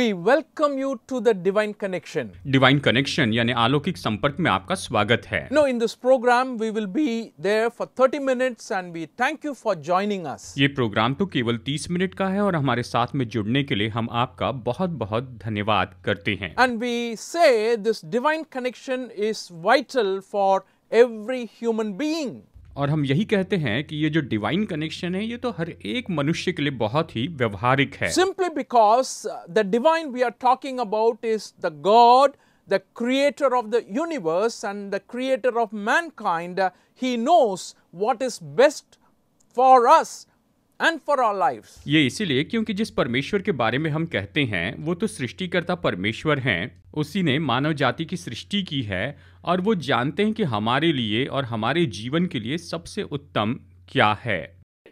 We welcome you to the Divine Connection. Divine connection यानी अलौकिक संपर्क में आपका स्वागत है। No, in this program we will be there for 30 minutes and we thank you for joining us. ये programme तो केवल 30 मिनट का है और हमारे साथ में जुड़ने के लिए हम आपका बहुत बहुत धन्यवाद करते हैं। And we say this divine connection is vital for every human being. और हम यही कहते हैं कि ये जो डिवाइन कनेक्शन है ये तो हर एक मनुष्य के लिए बहुत ही व्यवहारिक है। Simply because the divine we are talking about is the God, the creator of the universe and the creator of mankind. He knows what is best for us and for our lives. ये इसीलिए क्योंकि जिस परमेश्वर के बारे में हम कहते हैं वो तो सृष्टिकर्ता परमेश्वर हैं। उसी ने मानव जाति की सृष्टि की है और वो जानते हैं कि हमारे लिए और हमारे जीवन के लिए सबसे उत्तम क्या है।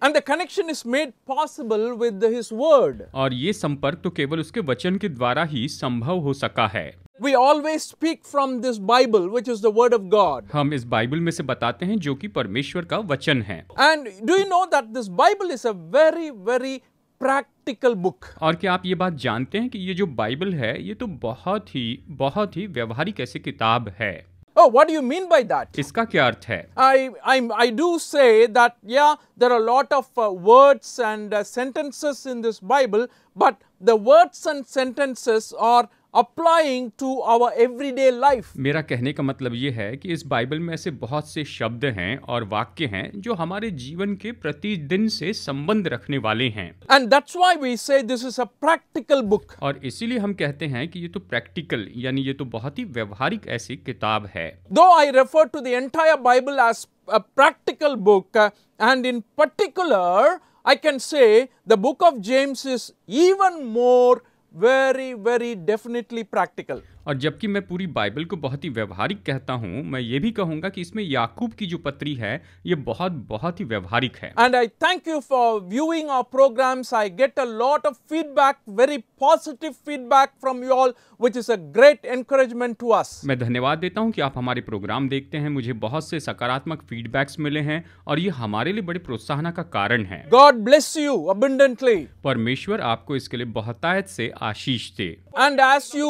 And the connection is made possible with His word. और ये संपर्क तो केवल उसके वचन के द्वारा ही संभव हो सका है। We always speak from this Bible, which is the word of God. हम इस बाइबल में से बताते हैं जो कि परमेश्वर का वचन है। And do you know that this Bible is a very, very practical book? और क्या आप ये बात जानते हैं कि ये जो बाइबल है ये तो बहुत ही व्यवहारिक ऐसी किताब है। Oh, what do you mean by that? इसका क्या अर्थ है? I do say that, yeah, there are a lot of words and sentences in this Bible, but the words and sentences are applying to our everyday life. मेरा कहने का मतलब ये है कि इस बाइबल में ऐसे बहुत से शब्द हैं और वाक्य हैं जो हमारे जीवन के प्रतिदिन से संबंध रखने वाले हैं। And that's why we say this is a practical book. और इसीलिए हम कहते हैं कि ये तो प्रैक्टिकल यानी ये तो बहुत ही व्यवहारिक ऐसी किताब है। Though I refer to the entire Bible as a practical book, and in particular, I can say the book of James is even more very, very definitely practical. और जबकि मैं पूरी बाइबल को बहुत ही व्यवहारिक कहता हूँ, मैं ये भी कहूँगा कि इसमें याकूब की जो पत्री है ये बहुत ही व्यवहारिक है। And I thank you for viewing our programs. I get a lot of feedback, very positive feedback from you all, which is a great encouragement to us. मैं धन्यवाद देता हूँ कि आप हमारे प्रोग्राम देखते हैं। मुझे बहुत से सकारात्मक फीडबैक्स मिले हैं और ये हमारे लिए बड़े प्रोत्साहन का कारण है। God bless you abundantly. परमेश्वर आपको इसके लिए बहुतायत से आशीष दे। And as you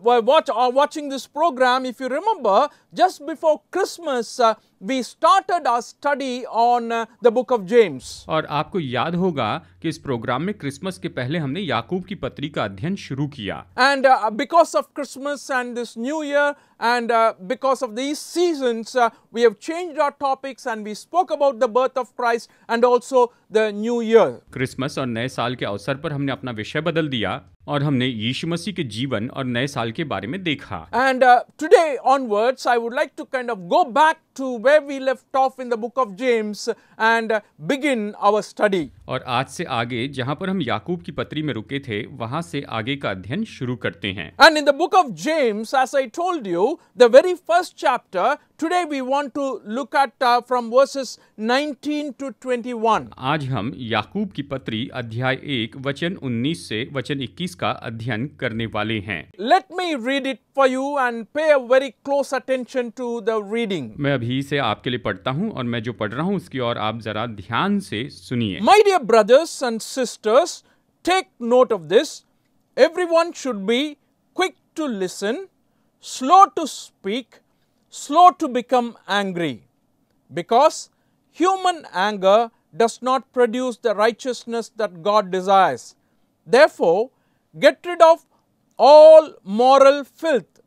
were watching this program, if you remember, just before Christmas, we started our study on the book of James. और आपको याद होगा कि इस प्रोग्राम में क्रिसमस के पहले हमने याकूब की पत्री का अध्ययन शुरू किया। And because of Christmas and this new year and because of these seasons, we have changed our topics and we spoke about the birth of Christ and also the new year. Christmas और नए साल के अवसर पर हमने अपना विषय बदल दिया और हमने यीशु मसीह के जीवन और नए साल के बारे में देखा। And today onwards, I would like to kind of go back to where we left off in the book of James and begin our study. और आज से आगे जहां पर हम याकूब की पत्री में रुके थे वहां से आगे का अध्ययन शुरू करते हैं। And in the book of James, as I told you, the very first chapter, today we want to look at from verses 19 to 21. आज हम याकूब की पत्री अध्याय 1 वचन 19 से वचन 21 का अध्ययन करने वाले हैं। Let me read it for you and pay a very close attention to the reading. मैं अभी से आपके लिए पढ़ता हूं और मैं जो पढ़ रहा हूं उसकी ओर आप जरा ध्यान से सुनिए। My dear brothers and sisters, take note of this. Everyone should be quick to listen, slow to speak, slow to become angry, because human anger does not produce the righteousness that God desires. Therefore, get rid of all moral filth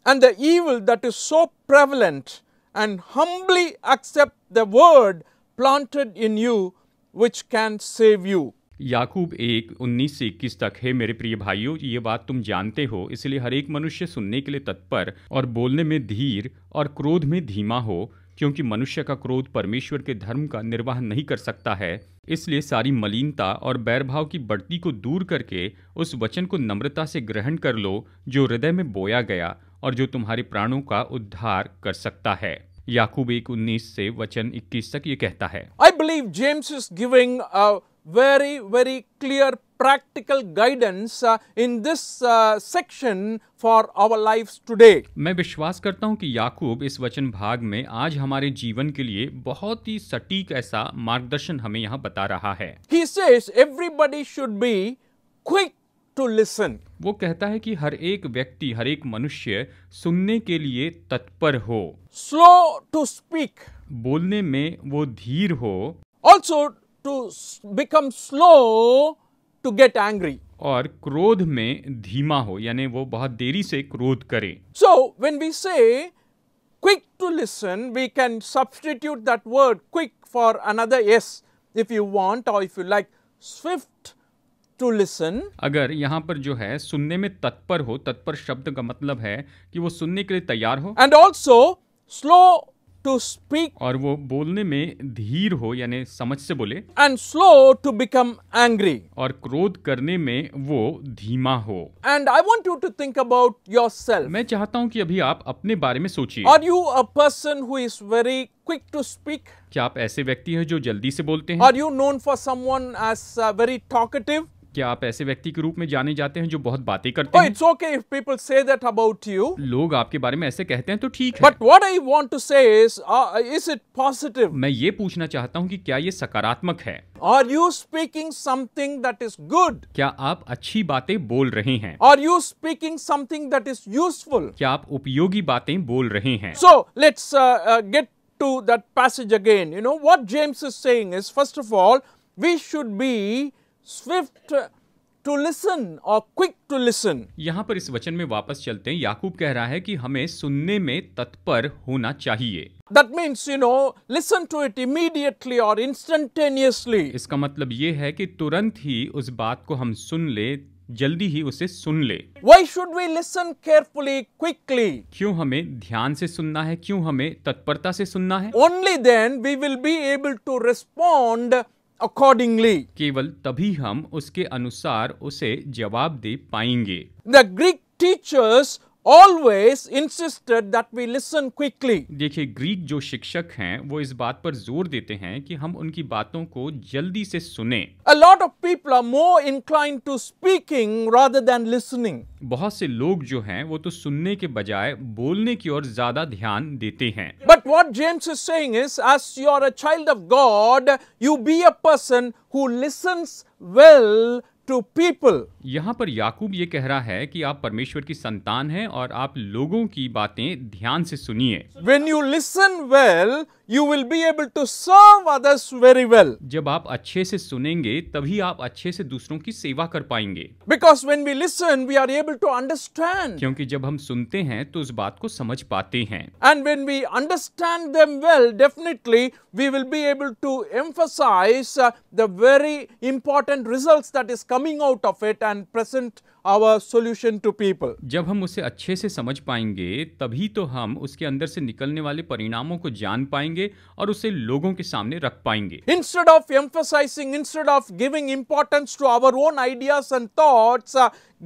and the evil that is so prevalent, and humbly accept the word planted in you, which can save you. याकूब 1:19 से 21 तक है। मेरे प्रिय भाइयों, ये बात तुम जानते हो, इसलिए हर एक मनुष्य सुनने के लिए तत्पर और बोलने में धीर और क्रोध में धीमा हो, क्योंकि मनुष्य का क्रोध परमेश्वर के धर्म का निर्वाह नहीं कर सकता है। इसलिए सारी मलिनता और बैरभाव की बढ़ती को दूर करके उस वचन को नम्रता से ग्रहण कर लो जो हृदय में बोया गया और जो तुम्हारे प्राणों का उद्धार कर सकता है। याकूब 1:19 से वचन 21 तक ये कहता है। I believe James is giving a very, very clear practical guidance in this section for our lives today. मैं विश्वास करता हूँ कि याकूब इस वचन भाग में आज हमारे जीवन के लिए बहुत ही सटीक ऐसा मार्गदर्शन हमें यहाँ बता रहा है। He says everybody should be quick to listen. वो कहता है कि हर एक व्यक्ति, हर एक मनुष्य सुनने के लिए तत्पर हो, slow to speak, बोलने में वो धीर हो, also to become slow to get angry. और क्रोध में धीमा हो, यानी वो बहुत देरी से क्रोध करे। So when we say quick to listen, we can substitute that word quick for another S if you want, or if you like swift to listen. अगर यहाँ पर जो है सुनने में तत्पर हो, तत्पर शब्द का मतलब है कि वो सुनने के लिए तैयार हो, And also slow to speak और वो बोलने में धीर हो, यानी समझ से बोले, and slow to become angry. और क्रोध करने में वो धीमा हो। And I want you to think about yourself. मैं चाहता हूं कि अभी आप अपने बारे में सोचिए। Are you a person who is very quick to speak? क्या आप ऐसे व्यक्ति हैं जो जल्दी से बोलते हैं? Are you known for someone as very talkative? क्या आप ऐसे व्यक्ति के रूप में जाने जाते हैं जो बहुत बातें करते Oh, हैं? it's okay if people say that about you. लोग आपके बारे में ऐसे कहते हैं तो ठीक है, But what I want to say is it positive? मैं ये पूछना चाहता हूं कि क्या ये सकारात्मक है? Are you speaking something that is good? क्या आप अच्छी बातें बोल रहे हैं? Are you speaking something that is useful? क्या आप उपयोगी बातें बोल रहे हैं? So let's get to that passage again. You know what James is saying is, first of all, we should be swift to listen or quick to listen. यहाँ पर इस वचन में वापस चलते हैं। याकूब कह रहा है कि हमें सुनने में तत्पर होना चाहिए। That means, you know, listen to it immediately or instantaneously. इसका मतलब ये है कि तुरंत ही उस बात को हम सुन ले, जल्दी ही उसे सुन ले। Why should we listen carefully, quickly? क्यों हमें ध्यान से सुनना है? क्यों हमें तत्परता से सुनना है? Only then we will be able to respond accordingly. केवल तभी हम उसके अनुसार उसे जवाब दे पाएंगे। The Greek teachers always insisted that we listen quickly. देखिए, ग्रीक जो शिक्षक हैं वो इस बात पर जोर देते हैं कि हम उनकी बातों को जल्दी से सुने। A lot of people are more inclined to speaking rather than listening. बहुत से लोग जो हैं वो तो सुनने के बजाय बोलने की ओर ज्यादा ध्यान देते हैं। But what James is saying is, as you are a child of God, you be a person who listens well to people. यहाँ पर याकूब ये कह रहा है कि आप परमेश्वर की संतान हैं और आप लोगों की बातें ध्यान से सुनिए। When you listen well, you will be able to serve others very well. जब आप अच्छे से सुनेंगे तभी आप अच्छे से दूसरों की सेवा कर पाएंगे। Because when we listen, we are able to understand. क्योंकि जब हम सुनते हैं तो उस बात को समझ पाते हैं। And when we understand them well, definitely we will be able to emphasize the very important results that is coming out of it and present our solution to people. जब हम उसे अच्छे से समझ पाएंगे तभी तो हम उसके अंदर से निकलने वाले परिणामों को जान पाएंगे और उसे लोगों के सामने रख पाएंगे। Instead of emphasizing, instead of giving importance to our own ideas and thoughts,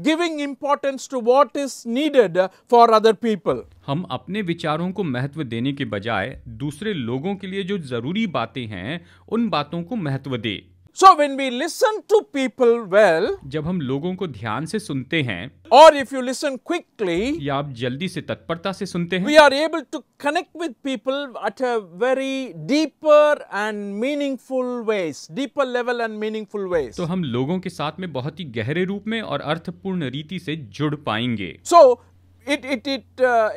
giving importance to what is needed for other people. हम अपने विचारों को महत्व देने के बजाय दूसरे लोगों के लिए जो जरूरी बातें हैं उन बातों को महत्व दे। So when we listen to people well, जब हम लोगों को ध्यान से सुनते हैं, or if you listen quickly, या आप जल्दी से तत्परता से सुनते हैं, we are able to connect with people at a very deeper and meaningful ways, deeper level and meaningful ways. तो हम लोगों के साथ में बहुत ही गहरे रूप में और अर्थपूर्ण रीति से जुड़ पाएंगे। So it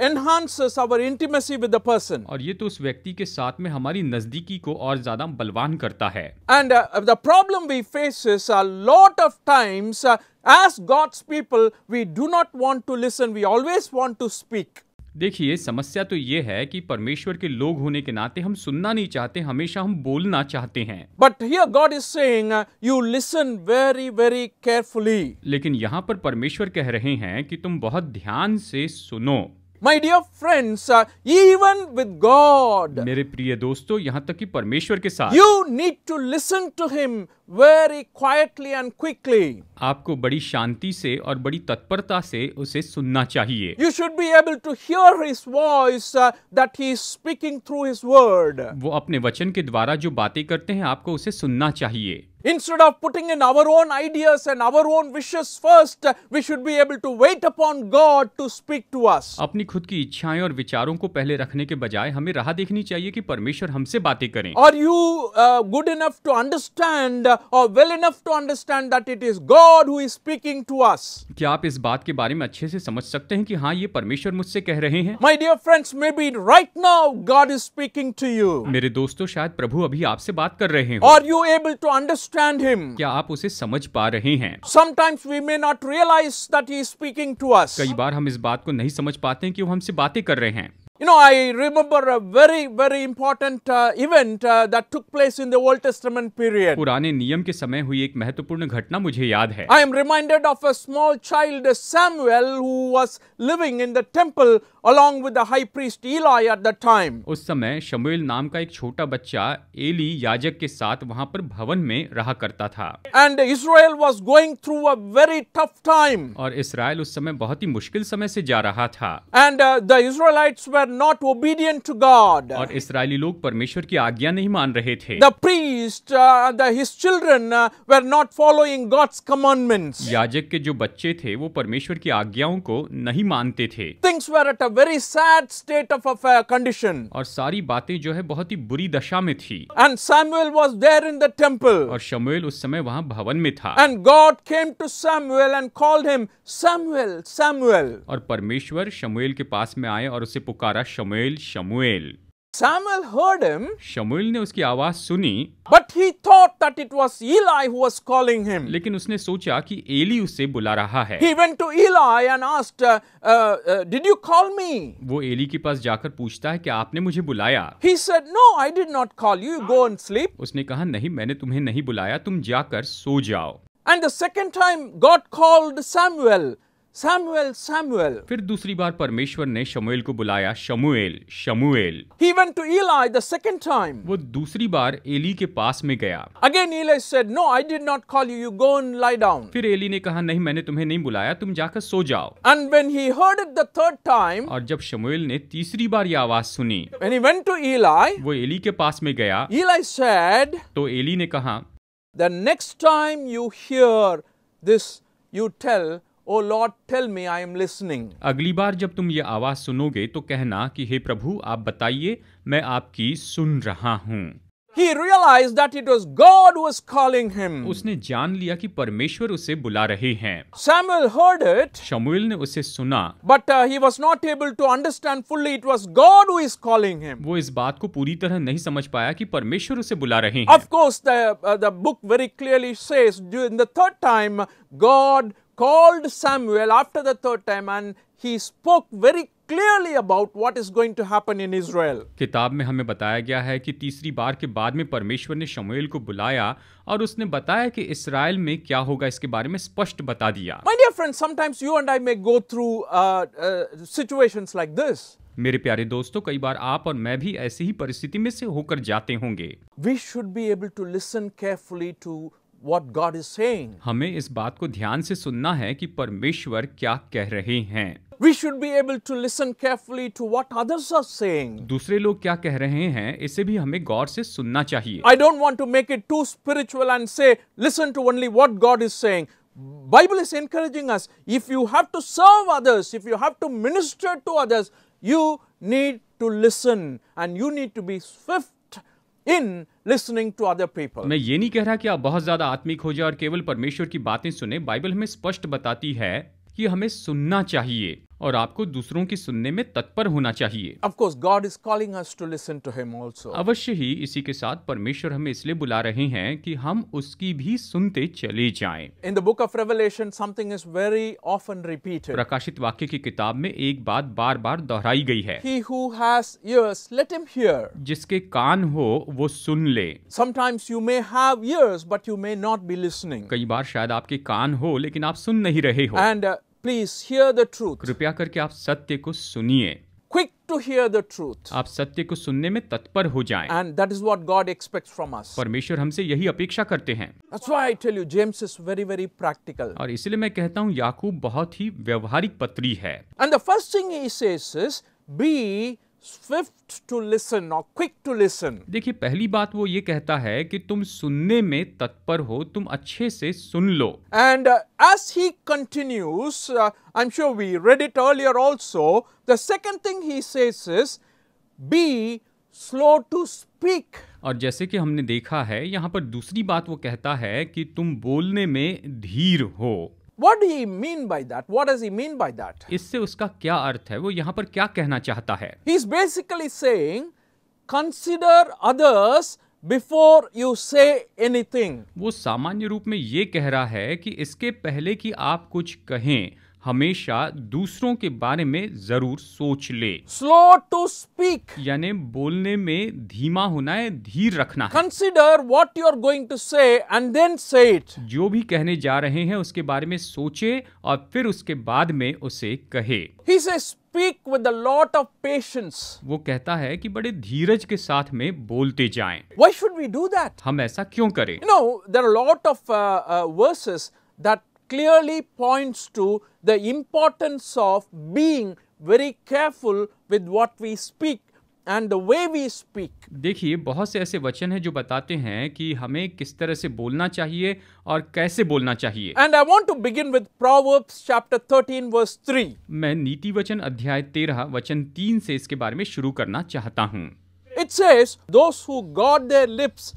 enhances our intimacy with the person. और ये तो उस व्यक्ति के साथ में हमारी नजदीकी को और ज्यादा बलवान करता है। And the problem we face is a lot of times as God's people, we do not want to listen, we always want to speak. देखिए, समस्या तो ये है कि परमेश्वर के लोग होने के नाते हम सुनना नहीं चाहते, हमेशा हम बोलना चाहते हैं। But here God is saying, you listen very, very carefully. लेकिन यहाँ पर परमेश्वर कह रहे हैं कि तुम बहुत ध्यान से सुनो। My dear friends, even with God, मेरे प्रिय दोस्तों, यहाँ तक कि परमेश्वर के साथ you need to listen to Him very quietly and quickly. आपको बड़ी शांति से और बड़ी तत्परता से उसे सुनना चाहिए। You should be able to hear His voice that He is speaking through His word. वो अपने वचन के द्वारा जो बातें करते हैं आपको उसे सुनना चाहिए। Instead of putting in our own ideas and our own wishes first, we should be able to wait upon God to speak to us. अपनी खुद की इच्छाएं और विचारों को पहले रखने के बजाय हमें राह देखनी चाहिए कि परमेश्वर हमसे बातें करें। Are you good enough to understand or well enough to understand that it is God who is speaking to us? क्या आप इस बात के बारे में अच्छे से समझ सकते हैं कि हाँ, ये परमेश्वर मुझसे कह रहे हैं? My dear friends, maybe right now God is speaking to you. मेरे दोस्तों, शायद प्रभु अभी आपसे बात कर रहे हो। Are you able to understand Him? क्या आप उसे समझ पा रहे हैं? Sometimes we may not realize that He is speaking to us. कई बार हम इस बात को नहीं समझ पाते हैं कि वो हमसे बातें कर रहे हैं। You know, I remember a very, very important event that took place in the Old Testament period. पुराने नियम के समय हुई एक महत्वपूर्ण घटना मुझे याद है। I am reminded of a small child, Samuel, who was living in the temple along with the high priest Eli at the time. उस समय शमूएल नाम का एक छोटा बच्चा एली याजक के साथ वहां पर भवन में रहा करता था। And Israel was going through a very tough time. और इस्राएल उस समय बहुत ही मुश्किल समय से जा रहा था। And the Israelites were not obedient to God. और इस्राएली लोग परमेश्वर की आज्ञा नहीं मान रहे थे। The priest, his children were not following God's commandments. याजक के जो बच्चे थे वो परमेश्वर की आज्ञाओं को नहीं मानते थे। Things were at a very sad state of condition. और सारी बातें जो है बहुत ही बुरी दशा में थी। And Samuel was there in the temple. और शमूएल उस समय वहां भवन में था। And God came to Samuel and called him, Samuel, Samuel. और परमेश्वर शमूएल के पास में आए और उसे पुकारा, शमूएल, शमूएल। Samuel heard him, शमूएल ने उसकी आवाज सुनी, but he thought that it was Eli who was calling him. लेकिन उसने सोचा कि एली उसे बुला रहा है। He went to Eli and asked, did you call me? वो एली के पास जाकर पूछता है कि आपने मुझे बुलाया? He said, no, I did not call you. You go and sleep. उसने कहा, नहीं, मैंने तुम्हें नहीं बुलाया, तुम जाकर सो जाओ। And the second time God called Samuel, Samuel, Samuel. फिर दूसरी बार परमेश्वर ने शमूएल को बुलाया, शमूएल, शमूएल। He went to Eli the second time. वो दूसरी बार एली के पास में गया। Again Eli said, no, I did not call you. You go and lie down. फिर एली ने कहा, नहीं, मैंने तुम्हें नहीं बुलाया, तुम जाकर सो जाओ। And when he heard it the third time, और जब शमूएल ने तीसरी बार ये आवाज सुनी, when he went to Eli, वो एली के पास में गया, Eli said, तो एली ने कहा, the next time you hear this, you tell, Oh Lord, tell me, I am listening. अगली बार जब तुम ये आवाज सुनोगे तो कहना कि हे प्रभु, आप बताइए, मैं आपकी सुन रहा हूँ। He realized that it was God who was calling him. उसने जान लिया कि परमेश्वर उसे बुला रहे हैं। Samuel heard it, शमूएल ने उसे सुना, but he was not able to understand fully it was God who is calling him. वो इस बात को पूरी तरह नहीं समझ पाया कि परमेश्वर उसे बुला रहे हैं। Of course, the book very clearly says during the third time, God called Samuel after the third time and he spoke very clearly about what is going to happen in Israel. किताब में हमें बताया गया है कि तीसरी बार के बाद में परमेश्वर ने शमूएल को बुलाया और उसने बताया कि इस्राएल में क्या होगा, इसके बारे में स्पष्ट बता दिया। My dear friends, sometimes you and I may go through situations like this. मेरे प्यारे दोस्तों, कई बार आप और मैं भी ऐसी ही परिस्थिति में से होकर जाते होंगे। We should be able to listen carefully to what God is saying. हमें इस बात को ध्यान से सुनना है कि परमेश्वर क्या कह रहे हैं। We should be able to listen carefully to what others are saying. दूसरे लोग क्या कह रहे हैं, इसे भी हमें गौर से सुनना चाहिए। I don't want to make it too spiritual and say, listen to only what God is saying. Bible is encouraging us. If you have to serve others, if you have to minister to others, you need to listen and you need to be swift in listening to other people. मैं ये नहीं कह रहा कि आप बहुत ज्यादा आत्मिक हो जाए और केवल परमेश्वर की बातें सुने। बाइबल हमें स्पष्ट बताती है कि हमें सुनना चाहिए और आपको दूसरों की सुनने में तत्पर होना चाहिए। Of course, God is calling us to listen to Him also. अवश्य ही इसी के साथ परमेश्वर हमें इसलिए बुला रहे हैं कि हम उसकी भी सुनते चले जाएं। In the book of Revelation, something is very often repeated. प्रकाशित वाक्य की किताब में एक बात बार बार दोहराई गई है, He who has ears, let him hear. जिसके कान हो वो सुन ले। Sometimes you may have ears, but you may not be listening. कई बार शायद आपके कान हो लेकिन आप सुन नहीं रहे हो। And please hear the truth. कृपया करके आप सत्य को सुनिए। Quick to hear the truth. आप सत्य को सुनने में तत्पर हो जाएं। And that is what God expects from us. परमेश्वर हमसे यही अपेक्षा करते हैं। That's why I tell you, James is very, very practical. और इसलिए मैं कहता हूँ याकूब बहुत ही व्यवहारिक पत्री है। And the first thing he says is, be swift to listen or quick to listen. देखिए, पहली बात वो ये कहता है कि तुम सुनने में तत्पर हो, तुम अच्छे से सुन लो। And as he continues, I'm sure we read it earlier also, the second thing he says is, be slow to speak. और जैसे कि हमने देखा है, यहाँ पर दूसरी बात वो कहता है कि तुम बोलने में धीर हो। What do he mean by that? What does he mean by that? इससे उसका क्या अर्थ है? वो यहाँ पर क्या कहना चाहता है? He's basically saying, consider others before you say anything. वो सामान्य रूप में ये कह रहा है कि इसके पहले कि आप कुछ कहें, हमेशा दूसरों के बारे में जरूर सोच ले। Slow to speak. यानी बोलने में धीमा होना है, धीर रखना है। Consider what you are going to say and then say it. जो भी कहने जा रहे हैं उसके बारे में सोचे और फिर उसके बाद में उसे कहे। He says, speak with a lot of patience. वो कहता है कि बड़े धीरज के साथ में बोलते जाएं। Why should we do that? हम ऐसा क्यों करें? You know, there are a lot of verses that clearly points to the importance of being very careful with what we speak and the way we speak. देखिए, बहुत से ऐसे वचन हैं जो बताते हैं कि हमें किस तरह से बोलना चाहिए और कैसे बोलना चाहिए। And I want to begin with Proverbs chapter 13 verse 3. मैं नीति वचन अध्याय 13 वचन 3 से इसके बारे में शुरू करना चाहता हूँ। It says, those who guard their lips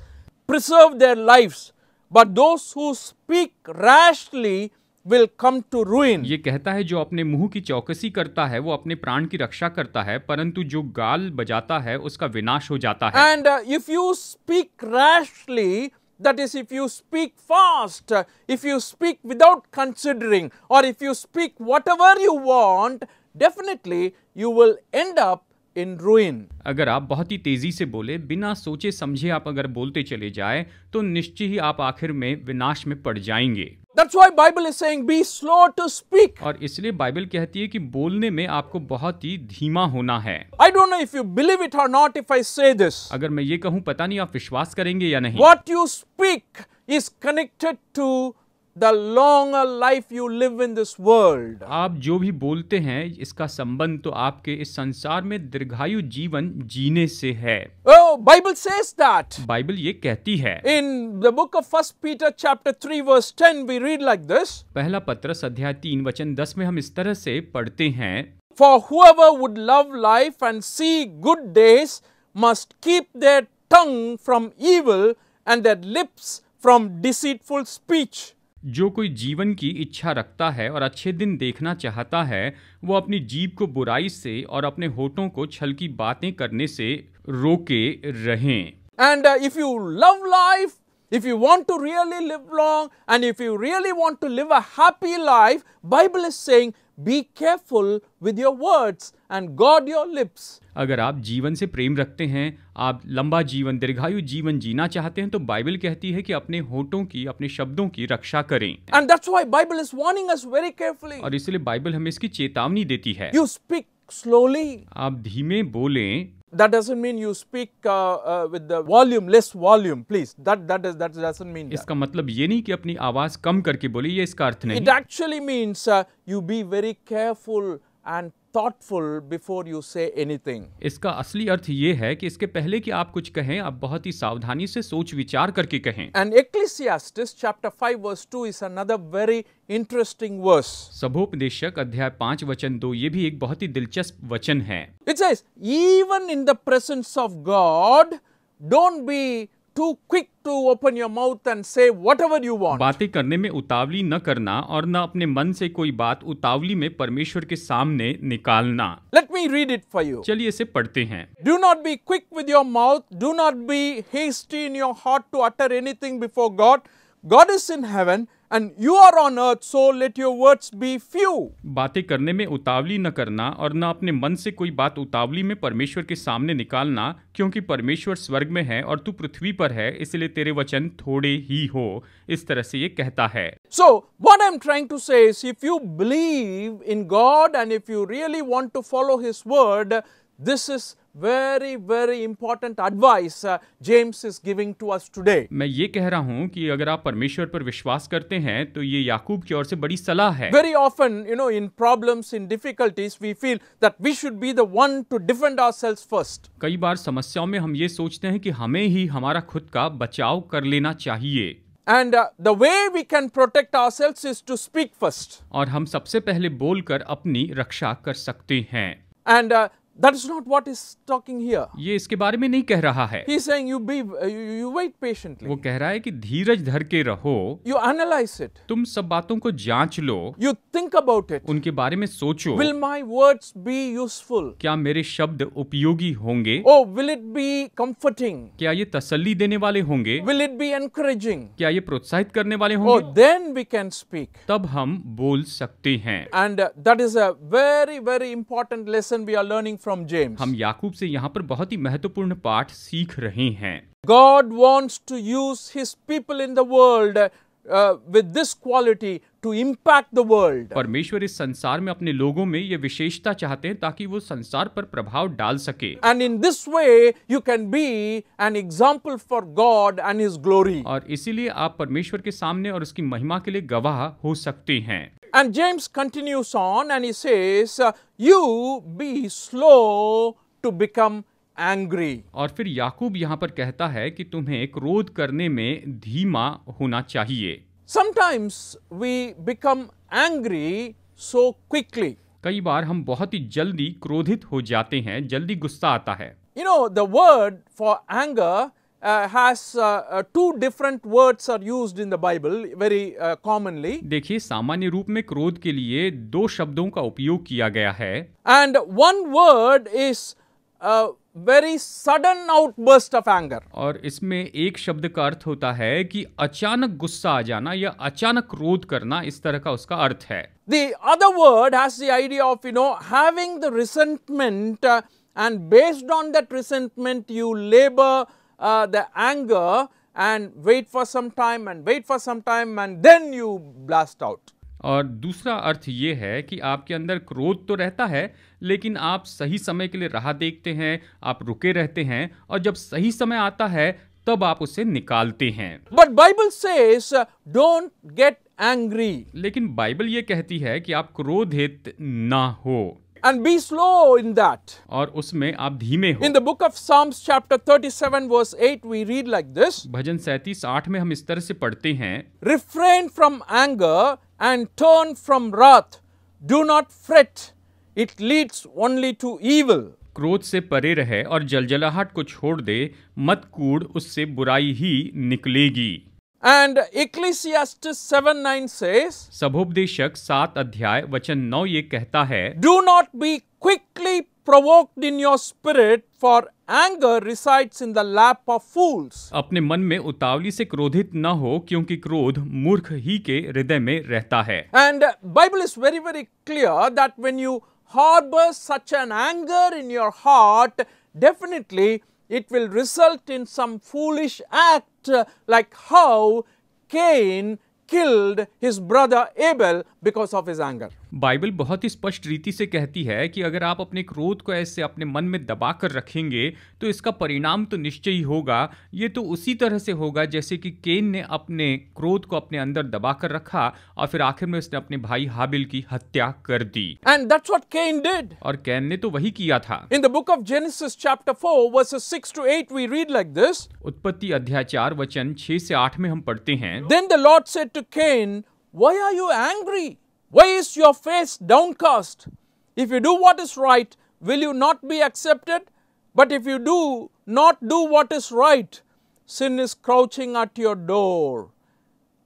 preserve their lives, but those who speak rashly will come to ruin. ये कहता है, जो अपने मुंह की चौकसी करता है वो अपने प्राण की रक्षा करता है, परंतु जो गाल बजाता है उसका विनाश हो जाता है। And if you speak rashly, that is, if you speak fast, if you speak without considering, or if you speak whatever you want, definitely you will end up in ruin. अगर आप बहुत ही तेजी से बोले, बिना सोचे समझे आप अगर बोलते चले जाए, तो निश्चय ही आप आखिर में विनाश में पड़ जाएंगे। That's why Bible is saying be slow to speak. और इसलिए बाइबल कहती है कि बोलने में आपको बहुत ही धीमा होना है। I don't know if you believe it or not if I say this. अगर मैं ये कहूँ, पता नहीं आप विश्वास करेंगे या नहीं। What you speak is connected to the longer life you live in this world. आप जो भी बोलते हैं इसका संबंध तो आपके इस संसार में दीर्घायु जीवन जीने से है। Oh, Bible says that. Bible ये कहती है। In the book of 1 Peter chapter 3 verse 10 we read like this. पहला पत्रस अध्याय 3 वचन 10 में हम इस तरह से पढ़ते हैं, For whoever would love life and see good days must keep their tongue from evil and their lips from deceitful speech. जो कोई जीवन की इच्छा रखता है और अच्छे दिन देखना चाहता है, वो अपनी जीभ को बुराई से और अपने होठों को छल की बातें करने से रोके रहें। And if you love life, if you want to really live long, and if you really want to live a happy life, Bible is saying, be careful with your words and guard your lips. अगर आप जीवन से प्रेम रखते हैं, आप लंबा जीवन, दीर्घायु जीवन जीना चाहते हैं, तो बाइबल कहती है कि अपने होठों की, अपने शब्दों की रक्षा करें। And that's why Bible is warning us very carefully. और इसलिए बाइबल हमें इसकी चेतावनी देती है। You speak slowly. आप धीमे बोलें। That doesn't mean you speak with the volume, less volume, please. That doesn't mean that. इसका मतलब ये नहीं कि अपनी आवाज कम करके बोले, ये इसका अर्थ नहीं। It actually means you be very careful and thoughtful before you say anything. इसका असली अर्थ ये है कि इसके पहले कि आप कुछ कहें, आप बहुत ही सावधानी से सोच विचार करके कहें। And Ecclesiastes chapter 5 verse 2 is another very interesting verse. सभोपदेशक अध्याय 5 वचन 2 ये भी एक बहुत ही दिलचस्प वचन है। It says, even in the presence of God, don't be too quick to open your mouth and say whatever you want. बातें करने में उतावली न करना और न अपने मन से कोई बात उतावली में परमेश्वर के सामने निकालना। Let me read it for you. चलिए इसे पढ़ते हैं। Do not be quick with your mouth. Do not be hasty in your heart to utter anything before God. God is in heaven and you are on earth, so let your words be few. बातें करने में उतावली न करना और न अपने मन से कोई बात उतावली में परमेश्वर के सामने निकालना, क्योंकि परमेश्वर स्वर्ग में है और तू पृथ्वी पर है, इसलिए तेरे वचन थोड़े ही हो। इस तरह से ये कहता है। So what I'm trying to say is, if you believe in God and if you really want to follow His word, this is very, very important advice James is giving to us today. मैं ये कह रहा हूँ कि अगर आप परमेश्वर पर विश्वास करते हैं तो ये याकूब की ओर से बड़ी सलाह है। Very often, in problems, in difficulties, we feel that we should be the one to defend ourselves first. कई बार समस्याओं में हम ये सोचते हैं कि हमें ही हमारा खुद का बचाव कर लेना चाहिए। And the way we can protect ourselves is to speak first. और हम सबसे पहले बोलकर अपनी रक्षा कर सकते हैं। And That is not what he's talking here. ये इसके बारे में नहीं कह रहा है। He's saying you wait patiently. वो कह रहा है कि धीरज धर के रहो, You analyze it. तुम सब बातों को जांच लो, You think about it. उनके बारे में सोचो, Will my words be useful? क्या मेरे शब्द उपयोगी होंगे, Oh, will it be comforting? क्या ये तसल्ली देने वाले होंगे, Will it be encouraging? क्या ये प्रोत्साहित करने वाले Oh, होंगे, then we can speak. तब हम बोल सकते हैं। And that is a very, very important lesson we are learning from James. हम याकूब से यहाँ पर बहुत ही महत्वपूर्ण पाठ सीख रहे हैं। God wants to use His people in the world with this quality to impact the world. परमेश्वर इस संसार में अपने लोगों में ये विशेषता चाहते हैं ताकि वो संसार पर प्रभाव डाल सके। And in this way you can be an example for God and His glory. और इसीलिए आप परमेश्वर के सामने और उसकी महिमा के लिए गवाह हो सकते हैं। And James continues on and he says, you be slow to become angry. और फिर याकूब यहाँ पर कहता है कि तुम्हें क्रोध करने में धीमा होना चाहिए। Sometimes we become angry so quickly. कई बार हम बहुत ही जल्दी क्रोधित हो जाते हैं, जल्दी गुस्सा आता है। You know, the word for anger has two different words are used in the Bible very commonly. देखिए, सामान्य रूप में क्रोध के लिए दो शब्दों का उपयोग किया गया है। And one word is very sudden outburst of anger. और इसमें एक शब्द का अर्थ होता है कि अचानक गुस्सा आ जाना या अचानक क्रोध करना, इस तरह का उसका अर्थ है। The other word has the idea of, having the resentment and based on that resentment you labor the anger and wait for some time and then you blast out. और दूसरा अर्थ ये है कि आपके अंदर क्रोध तो रहता है, लेकिन आप सही समय के लिए राह देखते हैं, आप रुके रहते हैं, और जब सही समय आता है तब आप उसे निकालते हैं। But Bible says don't get angry. लेकिन बाइबल ये कहती है कि आप क्रोधित ना हो And be slow in that. और उसमें आप धीमे हो। In the book of Psalms chapter 37 verse 8 we read like this. भजन 37:8 में हम इस तरह से पढ़ते हैं, Refrain from anger and turn from wrath. Do not fret. It leads only to evil. क्रोध से परे रहे और जलजलाहट को छोड़ दे, मत कूड़, उससे बुराई ही निकलेगी। And Ecclesiastes 7:9 says, सबोपदेशक 7 अध्याय वचन 9 ये कहता है, Do not be quickly provoked in your spirit, for anger resides in the lap of fools. अपने मन में उतावली से क्रोधित न हो, क्योंकि क्रोध मूर्ख ही के हृदय में रहता है। And Bible is very, very clear that when you harbor such an anger in your heart, definitely it will result in some foolish act, like how Cain killed his brother Abel because of his anger. Bible बहुत ही स्पष्ट रीति से कहती है कि अगर आप अपने क्रोध को ऐसे अपने मन में दबा कर रखेंगे तो इसका परिणाम तो निश्चय ही होगा। ये तो उसी तरह से होगा जैसे कि केन ने अपने क्रोध को अपने अंदर दबा कर रखा और फिर आखिर में उसने अपने भाई हाबिल की हत्या कर दी। And that's what Cain did. और कैन ने तो वही किया था। In the book of Genesis chapter 4 verses 6 to 8 we read like this. उत्पत्ति अध्याय 4 वचन 6 से 8 में हम पढ़ते हैं, Then the Lord said to Cain, Why are you angry? Why is your face downcast? If you do what is right, will you not be accepted? But if you do not do what is right, sin is crouching at your door,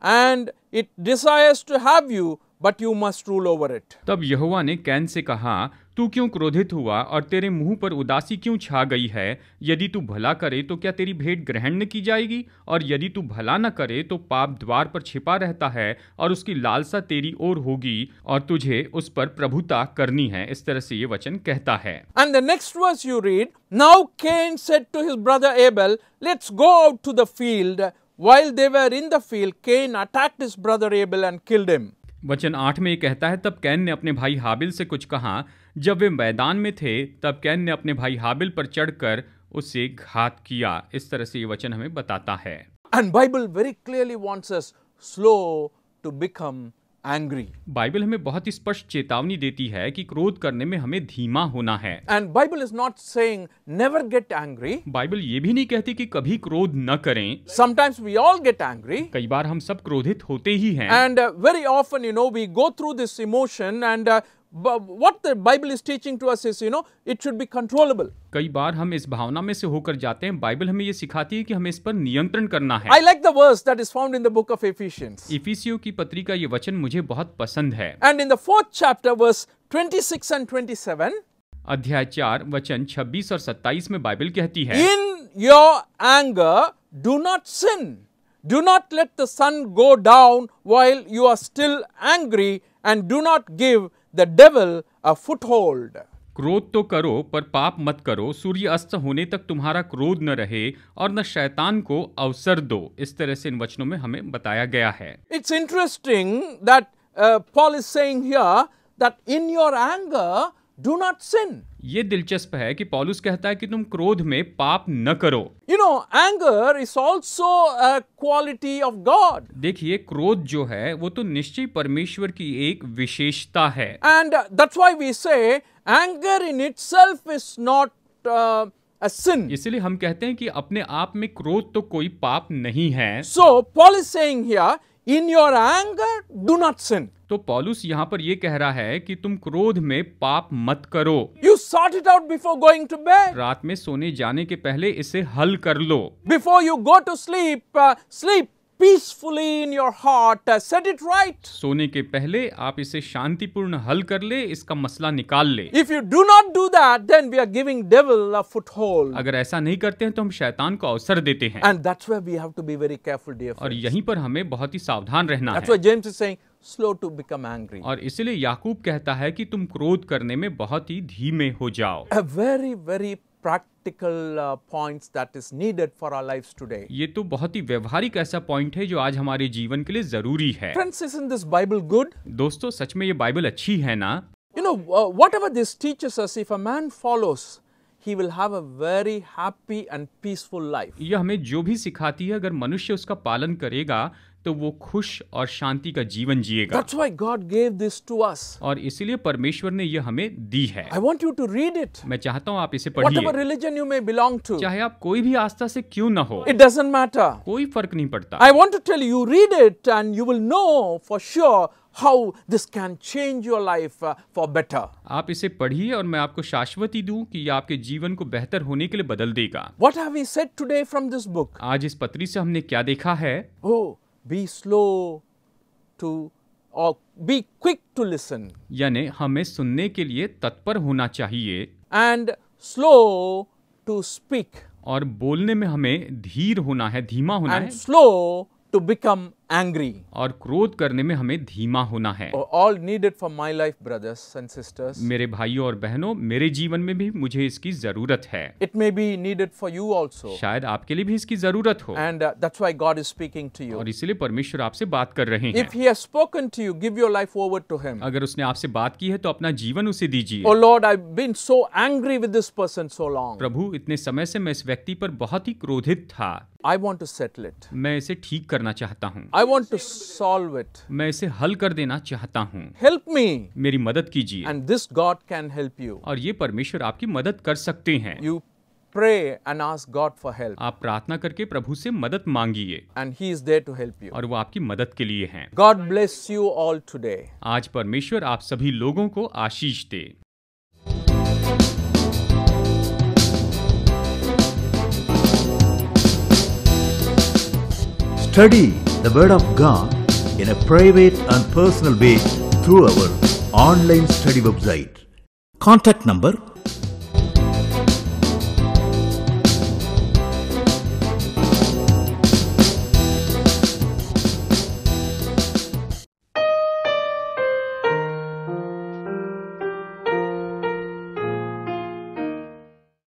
and it desires to have you, but you must rule over it. तब यहोवा ने can say कहा, तू क्यों क्रोधित हुआ और तेरे मुंह पर उदासी क्यों छा गई है? यदि तू भला करे तो क्या तेरी भेंट ग्रहण न की जाएगी? और यदि तू भला न करे तो पाप द्वार पर छिपा रहता है और उसकी लालसा तेरी ओर होगी और तुझे उस पर प्रभुता करनी है। इस तरह से ये वचन कहता है। And the next verse you read, Now Cain said to his brother Abel, Let's go out to the field. While they were in the field, Cain attacked his brother Abel and killed him. वचन 8 में ये कहता है, तब can ने अपने भाई हाबिल से कुछ कहा। जब वे मैदान में थे तब कैन ने अपने भाई हाबिल पर चढ़कर उससे घात किया। इस तरह से ये वचन हमें बताता है। And Bible very clearly wants us slow to become angry. Bible हमें बहुत ही स्पष्ट चेतावनी देती है कि क्रोध करने में हमें धीमा होना है। And Bible is not saying never get angry. Bible ये भी नहीं कहती कि कभी क्रोध न करें। Sometimes we all get angry. कई बार हम सब क्रोधित होते ही हैं। And very often, we go through this emotion and what the Bible is teaching to us is, it should be controllable. कई बार हम इस भावना में से होकर जाते हैं। बाइबल हमें ये सिखाती है कि हमें इस पर नियंत्रण करना है। I like the verse that is found in the book of Ephesians. इफिसियों की पत्री का ये वचन मुझे बहुत पसंद है। And in the 4th chapter, verse 26 and 27, अध्याय 4 वचन 26 और 27 में बाइबल कहती है, in your anger, do not sin. Do not let the sun go down while you are still angry, and do not give the devil a foothold. क्रोध तो करो पर पाप मत करो, सूर्य अस्त होने तक तुम्हारा क्रोध न रहे और न शैतान को अवसर दो। इस तरह से इन वचनों में हमें बताया गया है। It's interesting that Paul is saying here that in your anger, do not sin. ये दिलचस्प है कि पौलुस कहता है कि तुम क्रोध में पाप न करो। Anger is also a quality of God. देखिए, क्रोध जो है वो तो निश्चय परमेश्वर की एक विशेषता है। And that's why we say anger in itself is not a sin. इसलिए हम कहते हैं कि अपने आप में क्रोध तो कोई पाप नहीं है। So Paul is saying here, in your anger, do not sin. तो पौलुस यहाँ पर ये कह रहा है कि तुम क्रोध में पाप मत करो। You sort it out before going to bed. रात में सोने जाने के पहले इसे हल कर लो। Before you go to sleep, sleep peacefully in your heart, set it right. सोने के पहले आप इसे शांतिपूर्ण हल कर ले, इसका मसला निकाल ले। If you do not do that, then we are giving devil a foothold. अगर ऐसा नहीं करते हैं तो हम शैतान को अवसर देते हैं। And that's where we have to be very careful, dear friends. और यहीं पर हमें बहुत ही सावधान रहना That's है। why James is saying, slow to become angry. और इसलिए याकूब कहता है कि तुम क्रोध करने में बहुत ही धीमे हो जाओ। A very, very practical points that is needed for our lives today. ये तो बहुत ही व्यवहारिक ऐसा पॉइंट है जो आज हमारे जीवन के लिए जरूरी है। Friends, isn't this Bible good? दोस्तों, सच में ये बाइबल अच्छी है ना? Whatever this teaches us, if a man follows, he will have a very happy and peaceful life. यह हमें जो भी सिखाती है, अगर मनुष्य उसका पालन करेगा तो वो खुश और शांति का जीवन जिएगा। That's why God gave this to us. और इसीलिए परमेश्वर ने यह हमें दी है। I want you to read it. मैं चाहता हूँ आप इसे Whatever पढ़िए। religion you may belong to, चाहे आप कोई भी आस्था से क्यों न हो, it doesn't matter. कोई फर्क नहीं पड़ता। I want to tell you, read it and you will know for sure how this can change your life for better. आप इसे पढ़िए और मैं आपको शाश्वती दूं कि यह आपके जीवन को बेहतर होने के लिए बदल देगा। What have we said today from this book? आज इस पत्री से हमने क्या देखा है? Oh, be slow to or be quick to listen यानी हमें सुनने के लिए तत्पर होना चाहिए and slow to speak और बोलने में हमें धीर होना है, धीमा होना and है slow to become angry. और क्रोध करने में हमें धीमा होना है। All needed for my life, brothers and sisters. मेरे भाइयों और बहनों, मेरे जीवन में भी मुझे इसकी जरूरत है। It may be needed for you also. शायद आपके लिए भी इसकी जरूरत हो। And that's why God is speaking to you. और इसलिए परमेश्वर आपसे बात कर रहे हैं। If He has spoken to you, give your life over to Him. अगर उसने आपसे बात की है तो अपना जीवन उसे दीजिए। Oh Lord, I've been so angry with this person so long. प्रभु, इतने समय से मैं इस व्यक्ति पर बहुत ही क्रोधित था। I want to settle it. मैं इसे ठीक करना चाहता हूँ। I want to solve it. मैं इसे हल कर देना चाहता हूँ। Help me. मेरी मदद कीजिए। And this God can help you. और ये परमेश्वर आपकी मदद कर सकते हैं। You pray and ask God for help. आप प्रार्थना करके प्रभु से मदद मांगिए। And He is there to help you. और वो आपकी मदद के लिए हैं। God bless you all today. आज परमेश्वर आप सभी लोगों को आशीष दे। Study the Word of God in a private and personal way through our online study website. Contact number